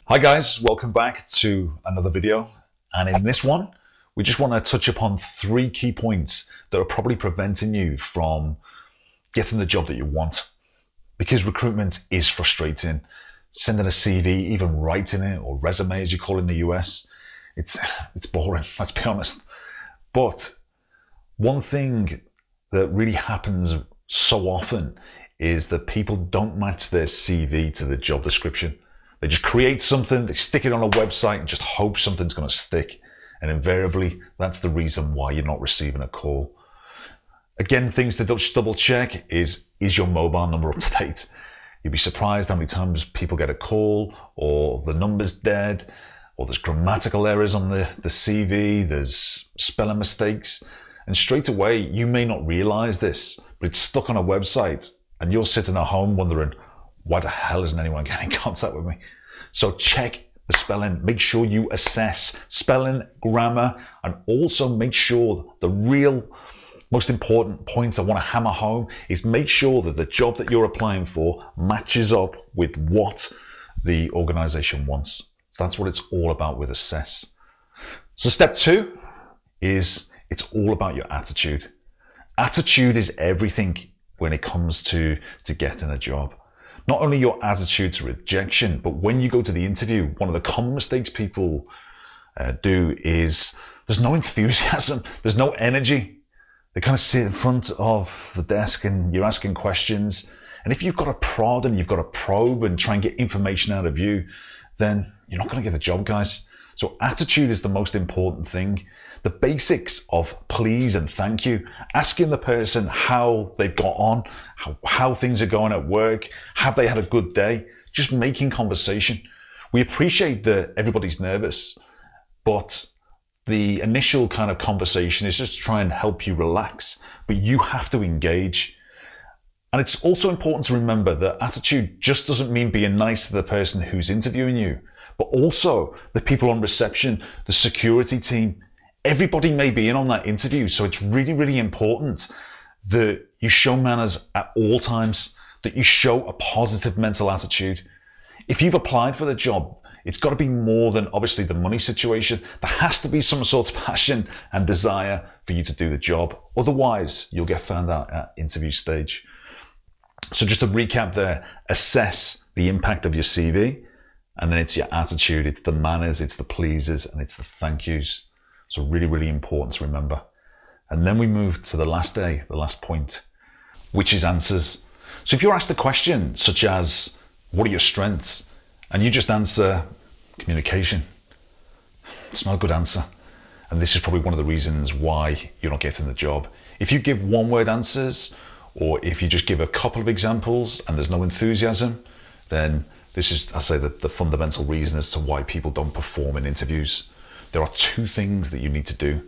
Hi guys, welcome back to another video. And in this one, we just want to touch upon 3 key points that are probably preventing you from getting the job that you want. Because recruitment is frustrating. Sending a CV, even writing it, or resume as you call it in the US, it's boring, let's be honest. But one thing that really happens so often is that people don't match their CV to the job description. They just create something, they stick it on a website and just hope something's going to stick. And invariably, that's the reason why you're not receiving a call. Again, things to just double check is your mobile number up to date? You'd be surprised how many times people get a call, or the number's dead, or there's grammatical errors on the CV, there's spelling mistakes. And straight away, you may not realize this, but it's stuck on a website and you're sitting at home wondering, why the hell isn't anyone getting in contact with me? So check the spelling, make sure you assess spelling, grammar, and also make sure the real most important point I want to hammer home is make sure that the job that you're applying for matches up with what the organization wants. So that's what it's all about with assess. So step 2 is it's all about your attitude. Attitude is everything when it comes to getting a job. Not only your attitude to rejection, but when you go to the interview, one of the common mistakes people do is there's no enthusiasm, there's no energy. They kind of sit in front of the desk and you're asking questions. And if you've got to prod and you've got to probe and try and get information out of you, then you're not going to get the job, guys. So attitude is the most important thing. The basics of please and thank you, asking the person how they've got on, how things are going at work, have they had a good day, just making conversation. We appreciate that everybody's nervous, but the initial kind of conversation is just to try and help you relax, but you have to engage. And it's also important to remember that attitude just doesn't mean being nice to the person who's interviewing you, but also the people on reception, the security team. Everybody may be in on that interview, so it's really, really important that you show manners at all times, that you show a positive mental attitude. If you've applied for the job, it's got to be more than obviously the money situation. There has to be some sort of passion and desire for you to do the job. Otherwise, you'll get found out at interview stage. So just to recap there, assess the impact of your CV, and then it's your attitude, it's the manners, it's the pleases, and it's the thank yous. So really, really important to remember. And then we move to the last point, which is answers. So if you're asked a question such as, what are your strengths? And you just answer communication, it's not a good answer. And this is probably one of the reasons why you're not getting the job. If you give one-word answers, or if you just give a couple of examples and there's no enthusiasm, then this is, I say, the fundamental reason as to why people don't perform in interviews. There are 2 things that you need to do.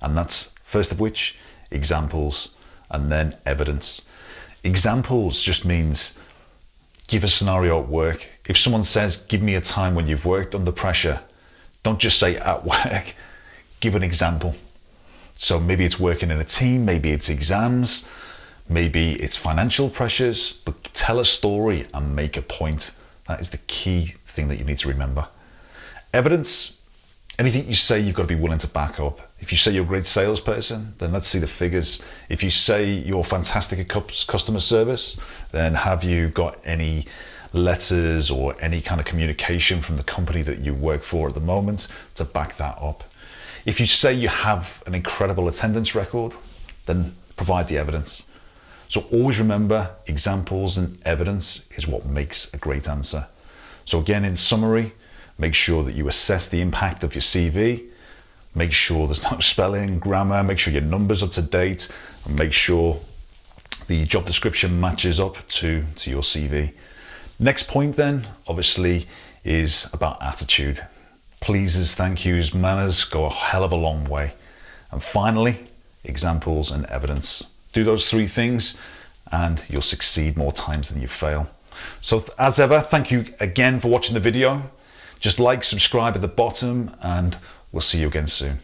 And that's, first of which, examples, and then evidence. Examples just means give a scenario at work. If someone says, give me a time when you've worked under pressure, don't just say at work, give an example. So maybe it's working in a team, maybe it's exams, maybe it's financial pressures, but tell a story and make a point. That is the key thing that you need to remember. Evidence, anything you say, you've got to be willing to back up. If you say you're a great salesperson, then let's see the figures. If you say you're fantastic at customer service, then have you got any letters or any kind of communication from the company that you work for at the moment to back that up? If you say you have an incredible attendance record, then provide the evidence. So always remember, examples and evidence is what makes a great answer. So again, in summary, make sure that you assess the impact of your CV, make sure there's no spelling, grammar, make sure your number's up to date, and make sure the job description matches up to your CV. Next point then, obviously, is about attitude. Pleases, thank yous, manners go a hell of a long way. And finally, examples and evidence. Do those 3 things and you'll succeed more times than you fail. So as ever, thank you again for watching the video. Just like, subscribe at the bottom, and we'll see you again soon.